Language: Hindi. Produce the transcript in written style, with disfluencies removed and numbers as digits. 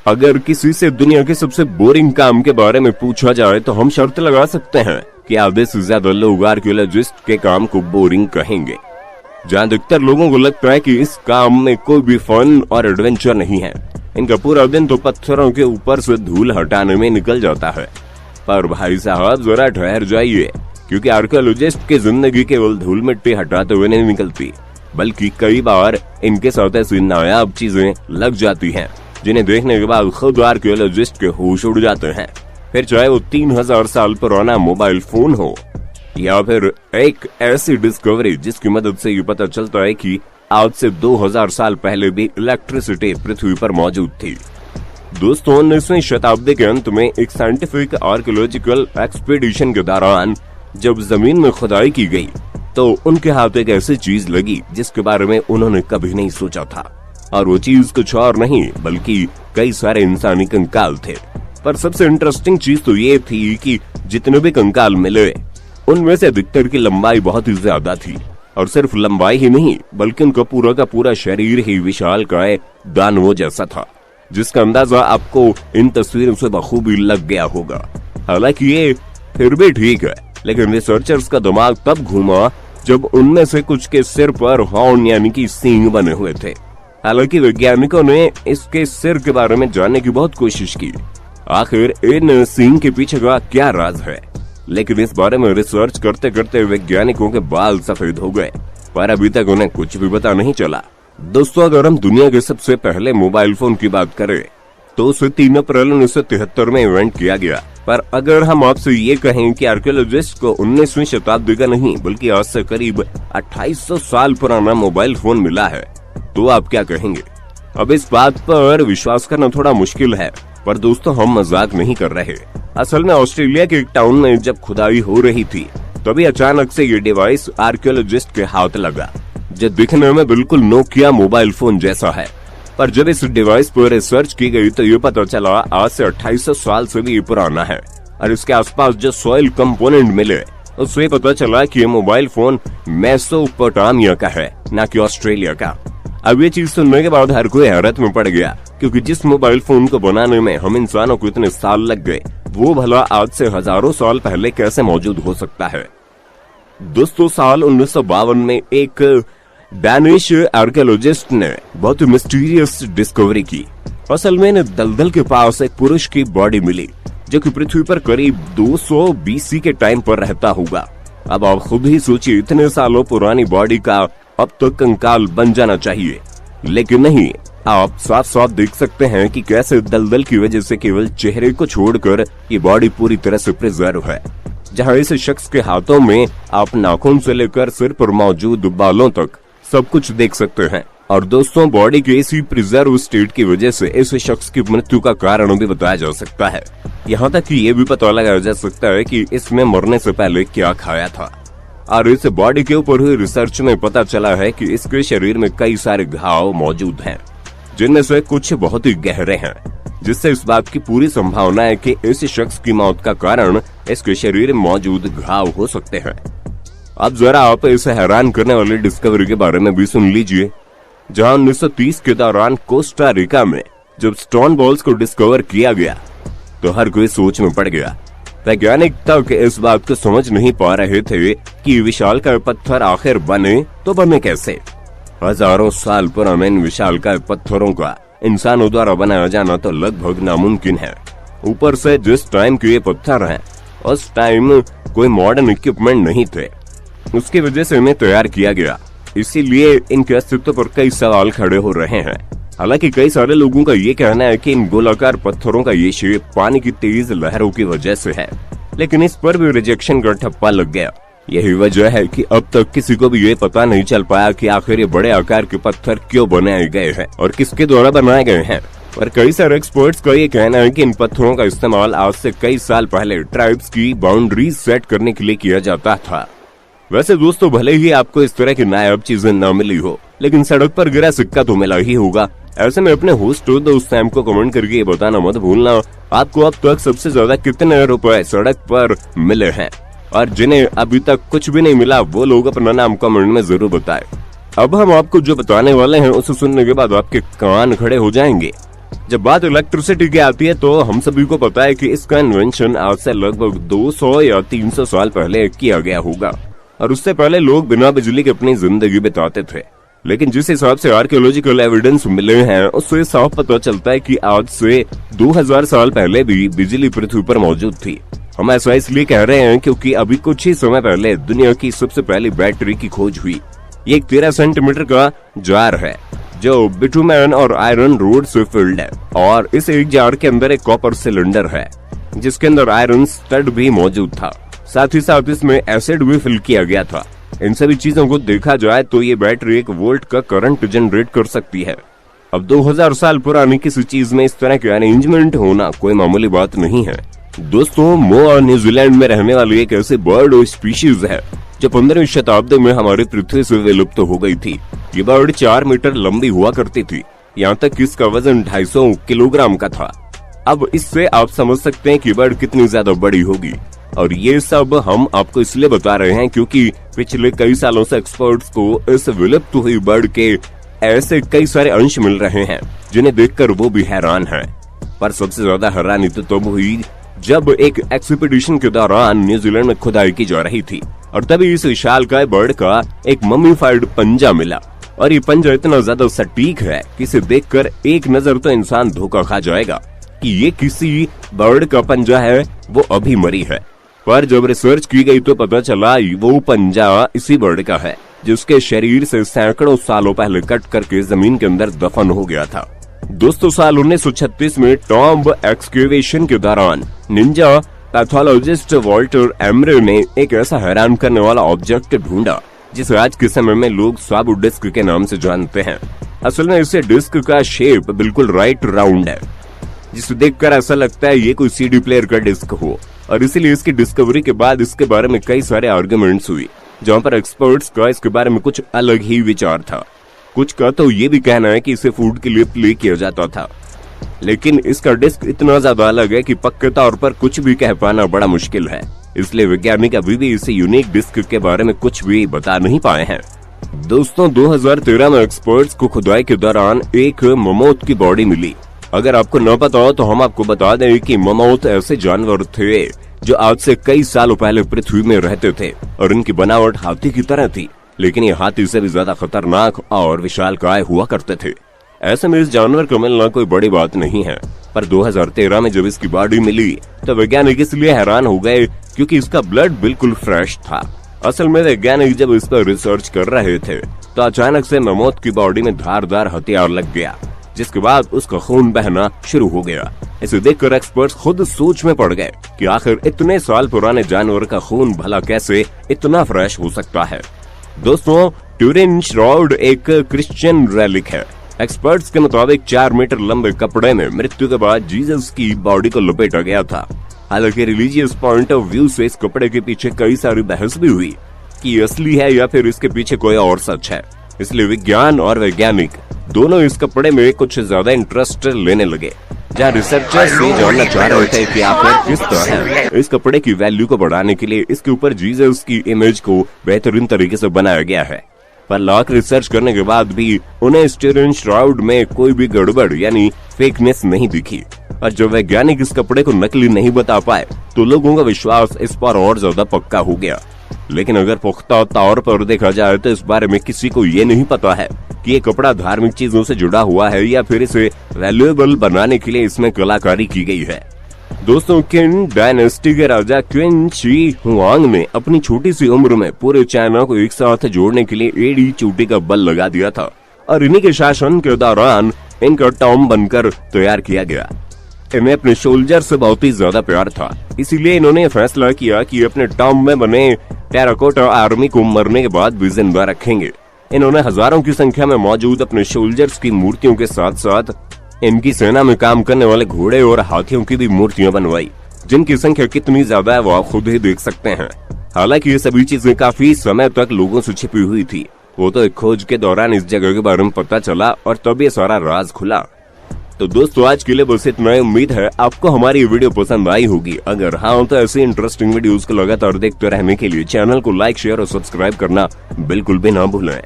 अगर किसी से दुनिया के सबसे बोरिंग काम के बारे में पूछा जाए तो हम शर्त लगा सकते हैं कि आधे से ज्यादा लोग आर्कियोलॉजिस्ट के काम को बोरिंग कहेंगे। जहां अधिकतर लोगों को लगता है कि इस काम में कोई भी फन और एडवेंचर नहीं है। इनका पूरा दिन तो पत्थरों के ऊपर से धूल हटाने में निकल जाता है। पर भाई साहब जरा ठहर जाइए, क्योंकि आर्कियोलॉजिस्ट की जिंदगी केवल धूल मिट्टी हटाते हुए नहीं निकलती, बल्कि कई बार इनके साथ ऐसी नायाब चीजें लग जाती हैं जिन्हें देखने के बाद खुद आर्कियोलॉजिस्ट के होश उड़ जाते हैं। फिर चाहे वो 3000 साल पुराना मोबाइल फोन हो या फिर एक ऐसी डिस्कवरी जिसकी मदद से ये पता चलता है कि आज से 2000 साल पहले भी इलेक्ट्रिसिटी पृथ्वी पर मौजूद थी। दोस्तों, 19वीं शताब्दी के अंत में एक साइंटिफिक आर्कियोलॉजिकल एक्सपीडिशन के दौरान जब जमीन में खुदाई की गई तो उनके हाथ एक ऐसी चीज लगी जिसके बारे में उन्होंने कभी नहीं सोचा था, और वो चीज कुछ और नहीं बल्कि कई सारे इंसानी कंकाल थे। पर सबसे इंटरेस्टिंग चीज तो ये थी कि जितने भी कंकाल मिले उनमें से अधिकतर की लंबाई बहुत ही ज्यादा थी, और सिर्फ लंबाई ही नहीं बल्कि उनका पूरा का पूरा शरीर ही विशालकाय दानवों जैसा था, जिसका अंदाजा आपको इन तस्वीरों से बखूबी लग गया होगा। हालांकि ये फिर भी ठीक है, लेकिन रिसर्चर्स का दिमाग तब घूमा जब उनमें से कुछ के सिर पर हॉर्न यानी कि सींग बने हुए थे। हालांकि वैज्ञानिकों ने इसके सिर के बारे में जानने की बहुत कोशिश की, आखिर इन सींग के पीछे का क्या राज है, लेकिन इस बारे में रिसर्च करते करते वैज्ञानिकों के बाल सफेद हो गए, पर अभी तक उन्हें कुछ भी पता नहीं चला। दोस्तों, अगर हम दुनिया के सबसे पहले मोबाइल फोन की बात करें तो उसे 3 अप्रैल 1973 में इन्वेंट किया गया। पर अगर हम आपसे ये कहें कि आर्कियोलॉजिस्ट को 19वीं शताब्दी का नहीं बल्कि आज से करीब 2800 साल पुराना मोबाइल फोन मिला है, तो आप क्या कहेंगे? अब इस बात पर विश्वास करना थोड़ा मुश्किल है, पर दोस्तों हम मजाक नहीं कर रहे। असल में ऑस्ट्रेलिया के एक टाउन में जब खुदाई हो रही थी तभी अचानक से ये डिवाइस आर्कियोलॉजिस्ट के हाथ लगा, जो दिखने में बिल्कुल नोकिया मोबाइल फोन जैसा है। पर जब इस डिवाइस पर रिसर्च की गई तो ये पता चला आज से 2800 साल से भी पुराना है, और इसके आसपास जो सॉइल कंपोनेंट मिले उससे पता चला कि ये मोबाइल फोन मेसोपोटामिया का है, न कि ऑस्ट्रेलिया का। अब ये चीज सुनने के बाद हर कोई हैरत में पड़ गया, क्योंकि जिस मोबाइल फोन को बनाने में हम इंसानों को इतने साल लग गए वो भला आज से हजारों साल पहले कैसे मौजूद हो सकता है। दोस्तों, साल 1952 में एक डैनिश आर्कियोलॉजिस्ट ने बहुत ही मिस्टीरियस डिस्कवरी की। असल में दलदल के पास एक पुरुष की बॉडी मिली जो कि पृथ्वी पर करीब 200 BC के टाइम पर रहता होगा। अब आप खुद ही सोचिए, इतने सालों पुरानी बॉडी का अब तो कंकाल बन जाना चाहिए, लेकिन नहीं। आप साफ साफ देख सकते हैं कि कैसे दलदल की वजह से केवल चेहरे को छोड़कर ये बॉडी पूरी तरह से प्रिजर्व है, जहां इस शख्स के हाथों में आप नाखून से लेकर सिर पर मौजूद बालों तक सब कुछ देख सकते हैं। और दोस्तों, बॉडी के इसी प्रिजर्व स्टेट की वजह से इस शख्स की मृत्यु का कारण भी बताया जा सकता है। यहाँ तक कि ये भी पता लगाया जा सकता है कि इसने मरने से पहले क्या खाया था। और इस बॉडी के ऊपर हुई रिसर्च में पता चला है कि इसके शरीर में कई सारे घाव मौजूद हैं, जिनमें से कुछ बहुत ही गहरे हैं, जिससे इस बात की पूरी संभावना है कि इस शख्स की मौत का कारण इसके शरीर में मौजूद घाव हो सकते हैं। अब जरा आप इसे हैरान करने वाली डिस्कवरी के बारे में भी सुन लीजिए, जहां 1930 के दौरान कोस्टा रिका में जब स्टोन बॉल्स को डिस्कवर किया गया तो हर कोई सोच में पड़ गया। वैज्ञानिक तक इस बात को समझ नहीं पा रहे थे कि विशालकाय पत्थर आखिर बने तो बने कैसे। हजारों साल पुराने इन विशालकाय पत्थरों का इंसानों द्वारा बनाया जाना तो लगभग नामुमकिन है। ऊपर से जिस टाइम के ये पत्थर हैं, उस टाइम कोई मॉडर्न इक्विपमेंट नहीं थे, उसकी वजह से इन्हें तैयार किया गया। इसीलिए इनके अस्तित्व पर कई सवाल खड़े हो रहे हैं। हालांकि कई सारे लोगों का ये कहना है कि इन गोलाकार पत्थरों का ये शेप पानी की तेज लहरों की वजह से है, लेकिन इस पर भी रिजेक्शन का ठप्पा लग गया। यही वजह है कि अब तक किसी को भी ये पता नहीं चल पाया कि आखिर ये बड़े आकार के पत्थर क्यों बनाए गए हैं और किसके द्वारा बनाए गए हैं। और कई सारे एक्सपर्ट्स का ये कहना है कि इन पत्थरों का इस्तेमाल आज से कई साल पहले ट्राइब्स की बाउंड्रीज सेट करने के लिए किया जाता था। वैसे दोस्तों, भले ही आपको इस तरह की नायाब चीजें न मिली हो, लेकिन सड़क पर गिरा सिक्का तो मिला ही होगा। ऐसे में अपने होस्ट दोस्त सैम को कमेंट करके ये बताना मत भूलना, आपको अब तक सबसे ज्यादा कितने रुपए सड़क पर मिले हैं, और जिन्हें अभी तक कुछ भी नहीं मिला वो लोग अपना नाम कमेंट में जरूर बताएं। अब हम आपको जो बताने वाले हैं उसे सुनने के बाद आपके कान खड़े हो जाएंगे। जब बात इलेक्ट्रिसिटी की आती है तो हम सभी को पता है कि इसका इन्वेंशन आज से लगभग 200 या 300 साल पहले किया गया होगा और उससे पहले लोग बिना बिजली के अपनी जिंदगी बिताते थे। लेकिन जिस हिसाब से आर्कियोलॉजिकल एविडेंस मिले हैं उससे साफ पता चलता है कि आज से 2000 साल पहले भी बिजली पृथ्वी पर मौजूद थी। हम ऐसा इसलिए कह रहे हैं क्योंकि अभी कुछ ही समय पहले दुनिया की सबसे पहली बैटरी की खोज हुई। ये एक 13 सेंटीमीटर का जार है जो बिटुमेन और आयरन रोड से फिल्ड है और इस एक जार के अंदर एक कॉपर सिलेंडर है जिसके अंदर आयरन स्टड भी मौजूद था। साथ ही साथ इसमें एसिड भी फिल किया गया था। इन सभी चीजों को देखा जाए तो ये बैटरी 1 वोल्ट का करंट जनरेट कर सकती है। अब 2000 साल पुरानी किसी चीज में इस तरह के अरेंजमेंट होना कोई मामूली बात नहीं है। दोस्तों, मोआ न्यूजीलैंड में रहने वाली एक ऐसी बर्ड और स्पीशीज है जो 15वीं शताब्दी में हमारी पृथ्वी से विलुप्त हो गई थी। ये बर्ड 4 मीटर लंबी हुआ करती थी, यहाँ तक कि इसका वजन 250 किलोग्राम का था। अब इससे आप समझ सकते हैं कि बर्ड कितनी ज्यादा बड़ी होगी। और ये सब हम आपको इसलिए बता रहे हैं क्योंकि पिछले कई सालों से एक्सपर्ट्स को इस विलुप्त हुई बर्ड के ऐसे कई सारे अंश मिल रहे हैं जिन्हें देखकर वो भी हैरान हैं। पर सबसे ज्यादा हैरानी तो तब हुई जब एक एक्सपीडिशन के दौरान न्यूजीलैंड में खुदाई की जा रही थी और तभी इस विशालकाय बर्ड का एक मम्मीफाइड पंजा मिला। और ये पंजा इतना ज्यादा सटीक है कि इसे देखकर एक नजर तो इंसान धोखा खा जाएगा कि ये किसी बर्ड का पंजा है वो अभी मरी है। पर जब रिसर्च की गई तो पता चला वो पंजा इसी बर्ड का है जिसके शरीर से सैकड़ों सालों पहले कट करके जमीन के अंदर दफन हो गया था। दोस्तों, साल 1936 में टॉम्ब एक्सकेवेशन के दौरान निंजा पैथोलॉजिस्ट वॉल्टर एमरे ने एक ऐसा हैरान करने वाला ऑब्जेक्ट ढूंढा जिसे आज के समय में लोग साबु डिस्क के नाम से जानते हैं। असल में इसे डिस्क का शेप बिल्कुल राइट राउंड है जिसे देखकर ऐसा लगता है ये कोई सीडी प्लेयर का डिस्क हो। और इसीलिए इसकी डिस्कवरी के बाद इसके बारे में कई सारे आर्गुमेंट्स हुई जहाँ पर एक्सपर्ट्स का इसके बारे में कुछ अलग ही विचार था। कुछ का तो ये भी कहना है कि इसे फूड के लिए प्ले किया जाता था, लेकिन इसका डिस्क इतना ज्यादा अलग है कि पक्के तौर पर कुछ भी कह पाना बड़ा मुश्किल है। इसलिए वैज्ञानिक अभी भी इसे यूनिक डिस्क के बारे में कुछ भी बता नहीं पाए हैं। दोस्तों, 2013 में एक्सपर्ट्स को खुदाई के दौरान एक ममोथ की बॉडी मिली। अगर आपको न पता हो तो हम आपको बता दें कि ममोथ ऐसे जानवर थे जो आज से कई सालों पहले पृथ्वी में रहते थे और इनकी बनावट हाथी की तरह थी, लेकिन ये हाथी से भी ज्यादा खतरनाक और विशालकाय हुआ करते थे। ऐसे में इस जानवर को मिलना कोई बड़ी बात नहीं है। पर 2013 में जब इसकी बॉडी मिली तो वैज्ञानिक इसलिए हैरान हो गए क्योंकि इसका ब्लड बिल्कुल फ्रेश था। असल में वैज्ञानिक जब इस पर रिसर्च कर रहे थे तो अचानक से ममोथ की बॉडी में धारदार हथियार लग गया, जिसके बाद उसका खून बहना शुरू हो गया। इसे देखकर एक्सपर्ट्स खुद सोच में पड़ गए कि आखिर इतने साल पुराने जानवर का खून भला कैसे इतना फ्रेश हो सकता है। दोस्तों, ट्यूरिन श्राउड एक क्रिश्चियन रेलिक है। एक्सपर्ट्स के मुताबिक 4 मीटर लंबे कपड़े में मृत्यु के बाद जीसस की बॉडी को लपेटा गया था। हालांकि रिलीजियस पॉइंट ऑफ व्यू से इस कपड़े के पीछे कई सारी बहस भी हुई कि ये असली है या फिर इसके पीछे कोई और सच है। इसलिए विज्ञान और वैज्ञानिक दोनों इस कपड़े में कुछ ज्यादा इंटरेस्ट लेने लगे, जहाँ रिसर्चर्स ये जानना चाह रहे थे कि आखिर किस तरह इस कपड़े की वैल्यू को बढ़ाने के लिए इसके ऊपर जीसस की इमेज को बेहतरीन तरीके से बनाया गया है। पर लाख रिसर्च करने के बाद भी उन्हें ट्यूरिन श्राउड में कोई भी गड़बड़ यानी फेकनेस नहीं दिखी। और जब वैज्ञानिक इस कपड़े को नकली नहीं बता पाए तो लोगों का विश्वास इस पर और ज्यादा पक्का हो गया। लेकिन अगर पुख्ता तौर पर देखा जाए तो इस बारे में किसी को ये नहीं पता है कि ये कपड़ा धार्मिक चीजों से जुड़ा हुआ है या फिर इसे वैल्यूएबल बनाने के लिए इसमें कलाकारी की गई है। दोस्तों, किन डायनेस्टी के राजा क्विन शी हुआंग ने अपनी छोटी सी उम्र में पूरे चाइना को एक साथ जोड़ने के लिए एड़ी चोटी का बल लगा दिया था और इन्हीं के शासन के दौरान इनका टॉम बनकर तैयार किया गया। इन्हें अपने सोल्जर से बहुत ही ज्यादा प्यार था, इसीलिए इन्होंने फैसला किया कि अपने टॉम में बने टेराकोटा आर्मी को मरने के बाद भी जिंदा रखेंगे। इन्होंने हजारों की संख्या में मौजूद अपने सोल्जर्स की मूर्तियों के साथ साथ इनकी सेना में काम करने वाले घोड़े और हाथियों की भी मूर्तियां बनवाई, जिनकी संख्या कितनी ज्यादा है वो आप खुद ही देख सकते हैं। हालांकि ये सभी चीजें काफी समय तक लोगों से छिपी हुई थी, वो तो एक खोज के दौरान इस जगह के बारे में पता चला और तब ये सारा राज खुला। तो दोस्तों, आज के लिए बस इतना ही। उम्मीद है आपको हमारी वीडियो पसंद आई होगी। अगर हाँ तो ऐसी इंटरेस्टिंग वीडियोस को लगातार देखते रहने के लिए चैनल को लाइक, शेयर और सब्सक्राइब करना बिल्कुल भी ना भूलें।